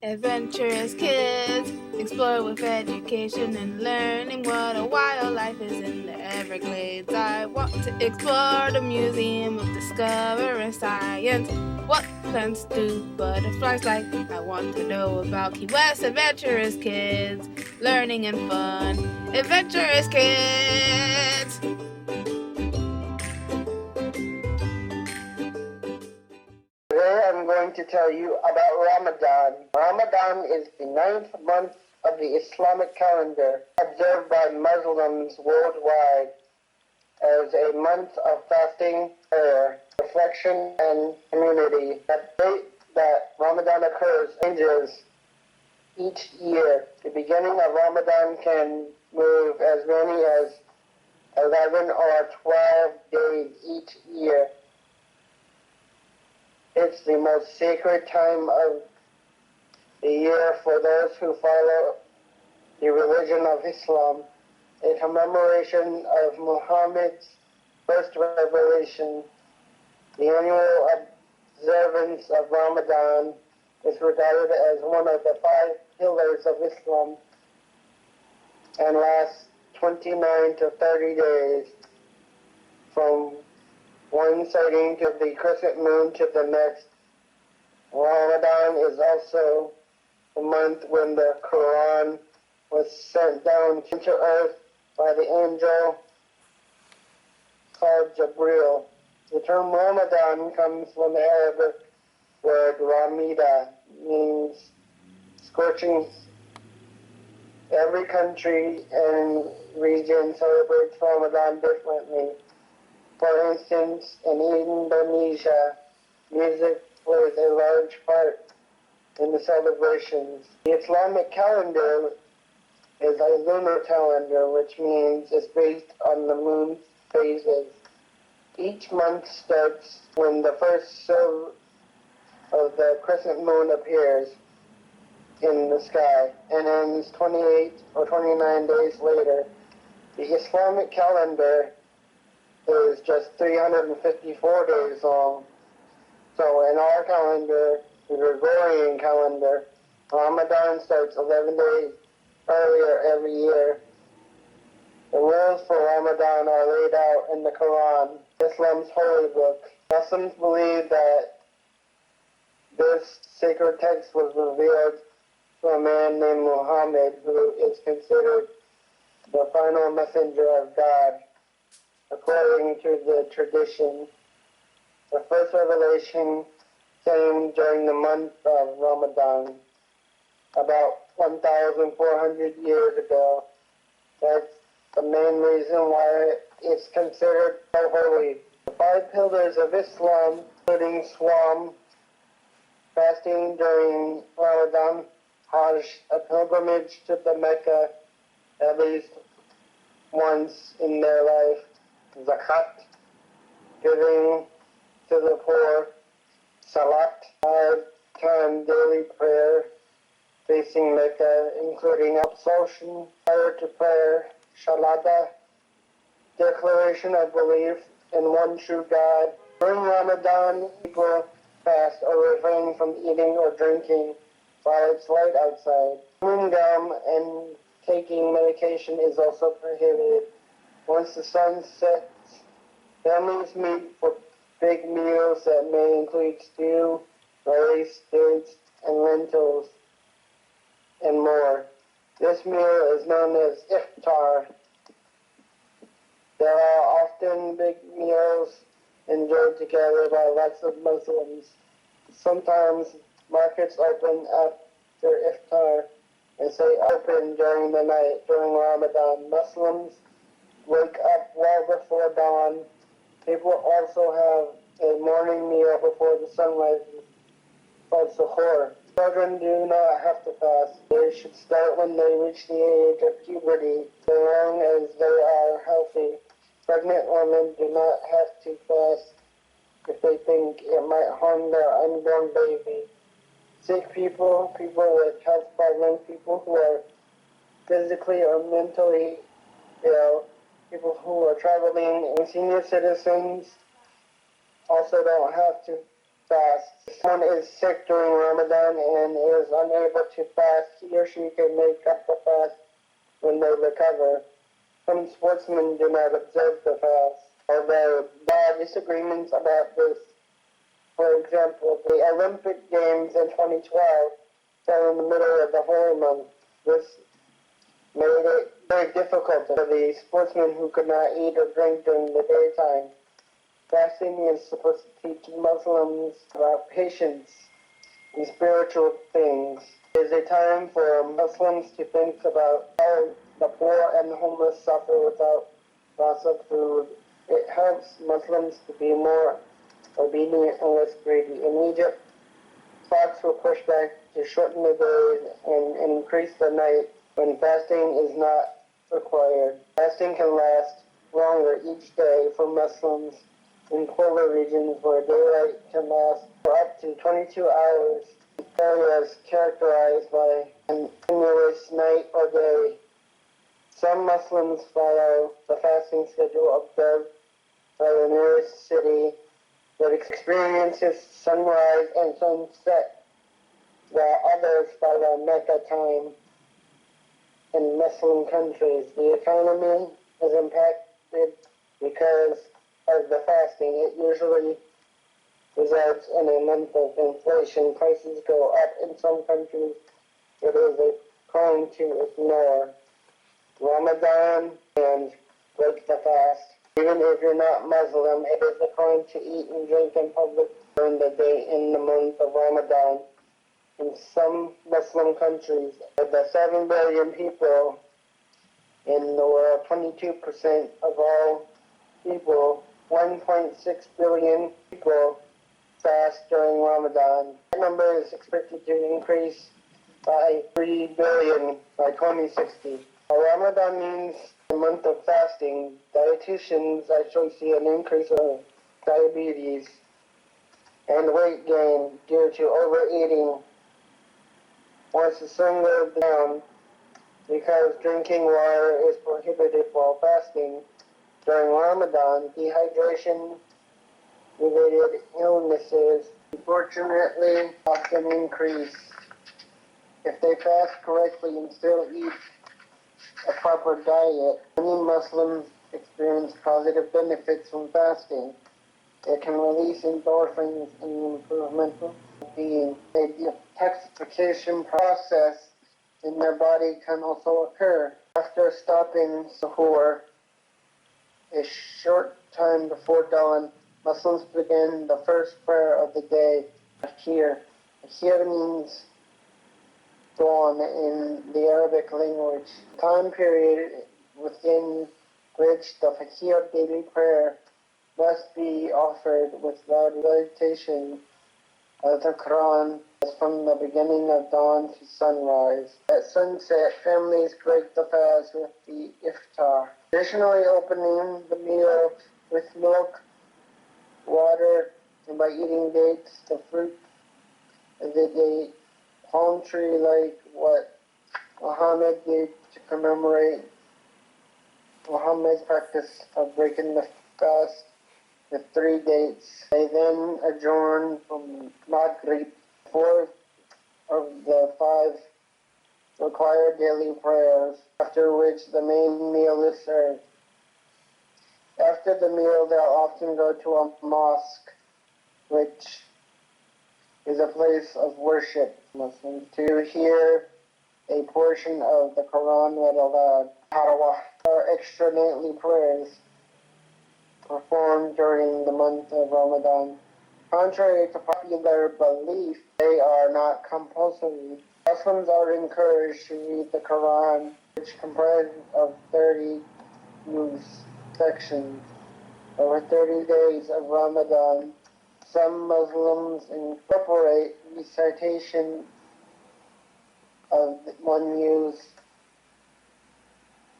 Adventurous kids explore with education and learning. What a wild life is in the Everglades. I want to explore the Museum of Discovering Science. What plants do butterflies like? I want to know about Key West. Adventurous kids, learning and fun. Adventurous kids! Today I'm going to tell you about Ramadan. Ramadan is the 9th month of the Islamic calendar, observed by Muslims worldwide as a month of fasting, prayer, reflection, and community. The date that Ramadan occurs changes each year. The beginning of Ramadan can move as many as 11 or 12 days each year. It's the most sacred time of the year for those who follow the religion of Islam, a commemoration of Muhammad's first revelation. The annual observance of Ramadan is regarded as one of the 5 pillars of Islam and lasts 29 to 30 days, from one sighting to the crescent moon to the next. Ramadan is also the month when the Quran was sent down to earth by the angel called Jibril. The term Ramadan comes from the Arabic word Ramida, means scorching. Every country and region celebrates Ramadan differently. For instance, in Indonesia, music plays a large part in the celebrations. The Islamic calendar is a lunar calendar, which means it's based on the moon's phases. Each month starts when the first silver of the crescent moon appears in the sky and ends 28 or 29 days later. The Islamic calendar is just 354 days long. So in our calendar, the Gregorian calendar, Ramadan starts 11 days earlier every year. The rules for Ramadan are laid out in the Quran, Islam's holy book. Muslims believe that this sacred text was revealed to a man named Muhammad, who is considered the final messenger of God. According to the tradition, the first revelation came during the month of Ramadan, about 1,400 years ago. That's the main reason why it's considered so holy. The 5 pillars of Islam, including Swam, fasting during Ramadan, Hajj, a pilgrimage to the Mecca at least once in their life, Zakat, giving to the poor, Salat, 5-time daily prayer facing Mecca, including absolution prior to prayer, Shalada, declaration of belief in one true God. During Ramadan, people fast or refrain from eating or drinking while it's light outside. Chewing gum and taking medication is also prohibited. Once the sun sets, families meet for big meals that may include stew, rice, dates, and lentils, and more. This meal is known as iftar. There are often big meals enjoyed together by lots of Muslims. Sometimes markets open after iftar and stay open during the night during Ramadan. Muslims wake up well before dawn. People also have a morning meal before the sun rises, called suhoor. Children do not have to fast. They should start when they reach the age of puberty, so long as they are healthy. Pregnant women do not have to fast if they think it might harm their unborn baby. Sick people, people with health problems, people who are physically or mentally ill, people who are traveling, and senior citizens also don't have to fast. If someone is sick during Ramadan and is unable to fast, he or she can make up the fast when they recover. Some sportsmen do not observe the fast, although there are disagreements about this. For example, the Olympic Games in 2012 fell in the middle of the holy month. This made it very difficult for the sportsmen who could not eat or drink during the daytime. Fasting is supposed to teach Muslims about patience and spiritual things. It is a time for Muslims to think about how the poor and the homeless suffer without lots of food. It helps Muslims to be more obedient and less greedy. In Egypt, clocks were pushed back to shorten the days and increase the night when fasting is not required. Fasting can last longer each day for Muslims in polar regions where daylight can last for up to 22 hours. Areas characterized by continuous night or day. Some Muslims follow the fasting schedule observed by the nearest city that experiences sunrise and sunset, while others follow Mecca time in Muslim countries. The economy is impacted because of the fasting. It usually results in a month of inflation. Prices go up in some countries. It is a crime to ignore Ramadan and break the fast. Even if you're not Muslim, it is a crime to eat and drink in public during the day in the month of Ramadan. In some Muslim countries, of the 7 billion people in the world, 22% of all people, 1.6 billion people fast during Ramadan. That number is expected to increase by 3 billion by 2060. Ramadan means a month of fasting. Dietitians actually see an increase of diabetes and weight gain due to overeating. Once the sun goes down, because drinking water is prohibited while fasting, during Ramadan, dehydration-related illnesses unfortunately often increase. If they fast correctly and still eat a proper diet, many Muslims experience positive benefits from fasting. It can release endorphins and improve mental being. A detoxification process in their body can also occur. After stopping suhoor, a short time before dawn, Muslims begin the first prayer of the day, Akhir. Akhir means dawn in the Arabic language. Time period within which the Fakir daily prayer must be offered with loud recitation of the Quran from the beginning of dawn to sunrise. At sunset, families break the fast with the iftar, traditionally opening the meal with milk, water, and by eating dates, the fruit of the date, palm tree like what Muhammad did to commemorate Muhammad's practice of breaking the fast with 3 dates. They then adjourn from Maghrib, 4 of the 5 required daily prayers, after which the main meal is served. After the meal, they'll often go to a mosque, which is a place of worship Muslims to hear a portion of the Quran read aloud. Tarawih are extra nightly prayers performed during the month of Ramadan. Contrary to popular belief, they are not compulsory. Muslims are encouraged to read the Quran, which comprises of 30 sections over 30 days of Ramadan. Some Muslims incorporate recitation of one use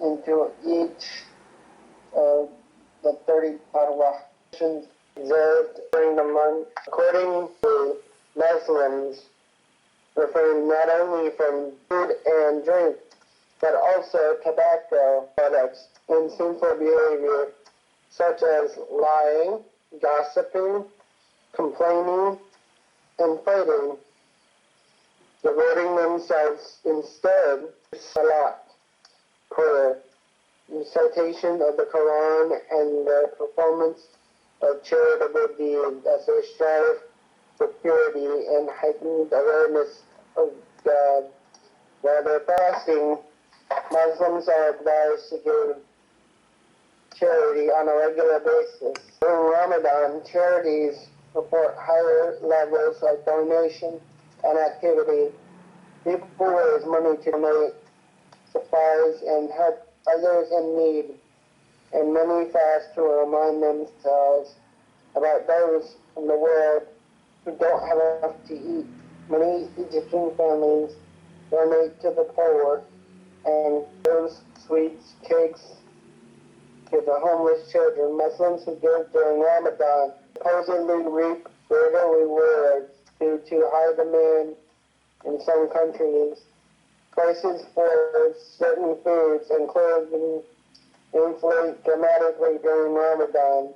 into each of the 30 parwah observed during the month. According to Muslims, refrain not only from food and drink, but also tobacco products and sinful behavior, such as lying, gossiping, complaining, and fighting, devoting themselves instead to salat, prayer, recitation of the Quran, and the performance of charitable deeds as they strive for purity and heightened awareness of God. While they're fasting, Muslims are advised to give charity on a regular basis. During Ramadan, charities report higher levels of donation and activity. People raise money to donate supplies and help others in need, and many fast to remind themselves about those in the world who don't have enough to eat. Many Egyptian families donate to the poor and those sweets, cakes to the homeless children. Muslims who give during Ramadan supposedly reap greater rewards due to high demand in some countries. Prices for certain foods and clothing inflate dramatically during Ramadan.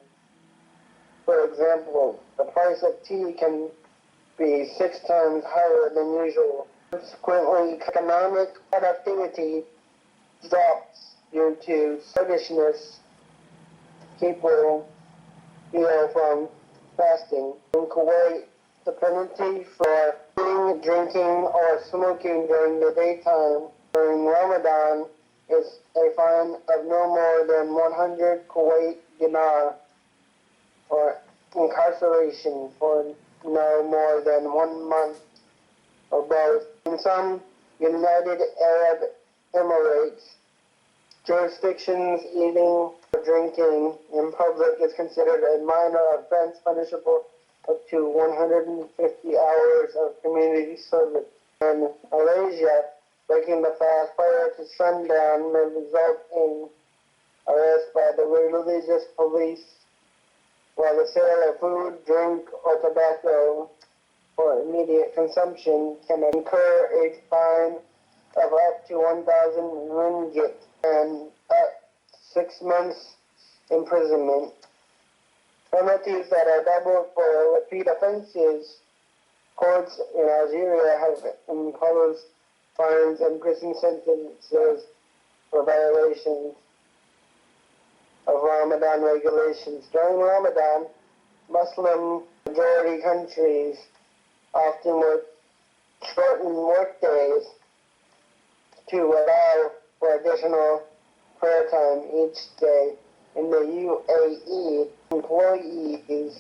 For example, the price of tea can be 6 times higher than usual. Consequently, economic productivity drops due to sluggishness people feel from fasting. In Kuwait, the penalty for eating, drinking, or smoking during the daytime during Ramadan is a fine of no more than 100 Kuwait dinar, or incarceration for no more than 1 month or both. In some United Arab Emirates jurisdictions, eating or drinking in public is considered a minor offense punishable up to 150 hours of community service. In Malaysia, breaking the fast prior to sundown may result in arrest by the religious police, while the sale of food, drink, or tobacco for immediate consumption can incur a fine of up to 1,000 ringgit and up 6 months imprisonment. Penalties that are doubled for repeat offenses. Courts in Algeria have imposed fines and prison sentences for violations of Ramadan regulations. During Ramadan, Muslim majority countries often shorten work days to allow for additional prayer time each day. In the UAE, employees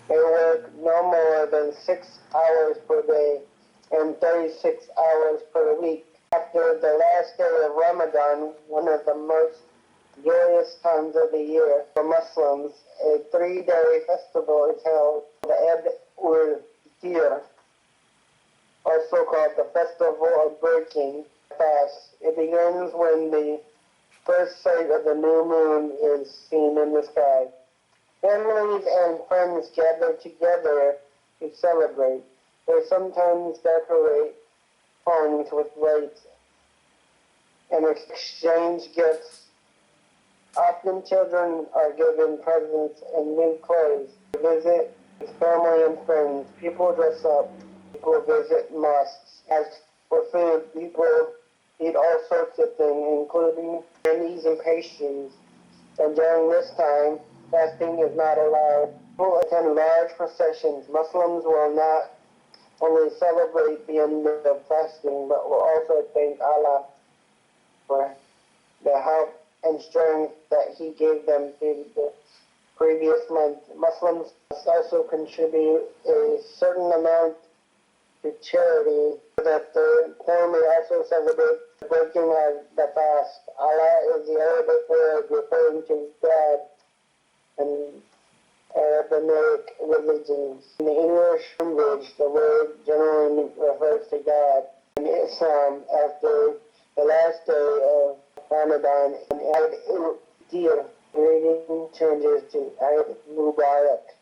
may work no more than 6 hours per day and 36 hours per week. After the last day of Ramadan, one of the most joyous times of the year for Muslims, a 3-day festival is held, the Adventurous, also called the Festival of Breaking Fast. It begins when the first sight of the new moon is seen in the sky. Families and friends gather together to celebrate. They sometimes decorate homes with lights and exchange gifts. Often children are given presents and new clothes to visit with family and friends. People dress up. People visit mosques. As for food, people eat all sorts of things, including candies and pastries. And during this time, fasting is not allowed. People attend large processions. Muslims will not only celebrate the end of fasting, but will also thank Allah for the help and strength that He gave them through the previous month. Muslims also contribute a certain amount to charity so that the poor may also celebrate the breaking of the fast. Allah is the Arabic word referring to God and Arabic religions. In the English language, the word generally refers to God. In Islam, after the last day of Ramadan, and Eid reading changes to Eid Mubarak.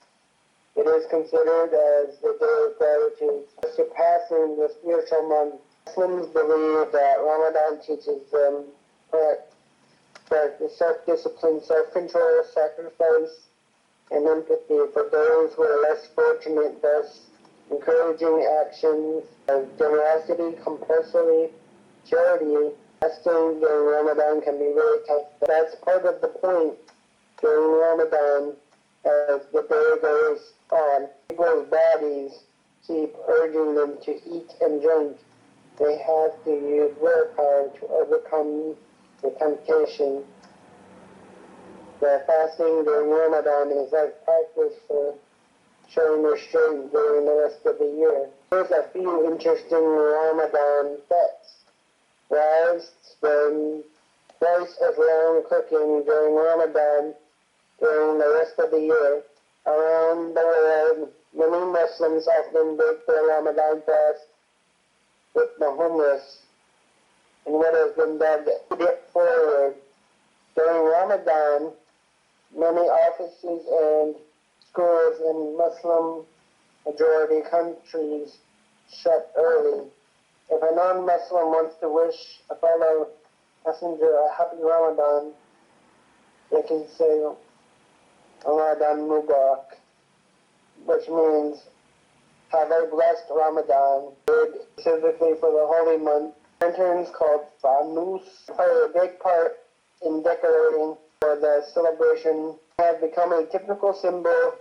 It is considered as the day of gratitude, surpassing the spiritual month. Muslims believe that Ramadan teaches them practice self-discipline, self-control, sacrifice, and empathy for those who are less fortunate, thus encouraging actions of generosity, compulsory charity. Fasting during Ramadan can be really tough. But that's part of the point during Ramadan as the day goes on. People's bodies keep urging them to eat and drink. They have to use willpower to overcome the temptation. The fasting during Ramadan is like practice for showing restraint during the rest of the year. Here's a few interesting Ramadan facts. Wives spend twice as long cooking during Ramadan during the rest of the year. Around the world, many Muslims often break their Ramadan fast with the homeless in what has been dubbed "Dip Forward." During Ramadan, many offices and schools in Muslim-majority countries shut early. If a non-Muslim wants to wish a fellow passenger a happy Ramadan, they can say Ramadan Mubarak, which means have a blessed Ramadan, specifically for the holy month. Lanterns called fanus play a big part in decorating for the celebration, have become a typical symbol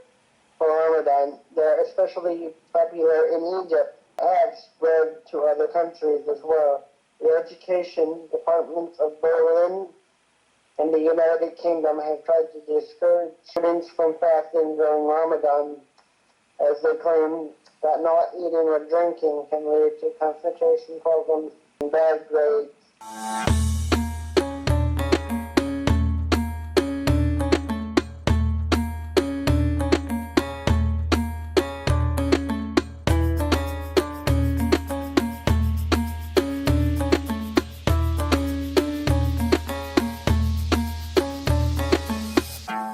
for Ramadan. They're especially popular in Egypt, have spread to other countries as well. The education departments of Berlin and the United Kingdom have tried to discourage students from fasting during Ramadan, as they claim that not eating or drinking can lead to concentration problems and bad grades.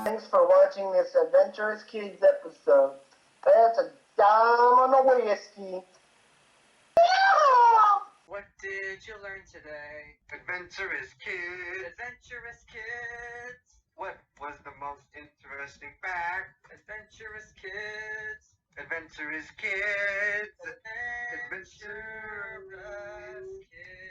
Thanks for watching this Adventurous Kids episode. That's a dime on a whiskey. What did you learn today? Adventurous Kids. Adventurous Kids. What was the most interesting fact? Adventurous Kids. Adventurous Kids. Adventurous Kids.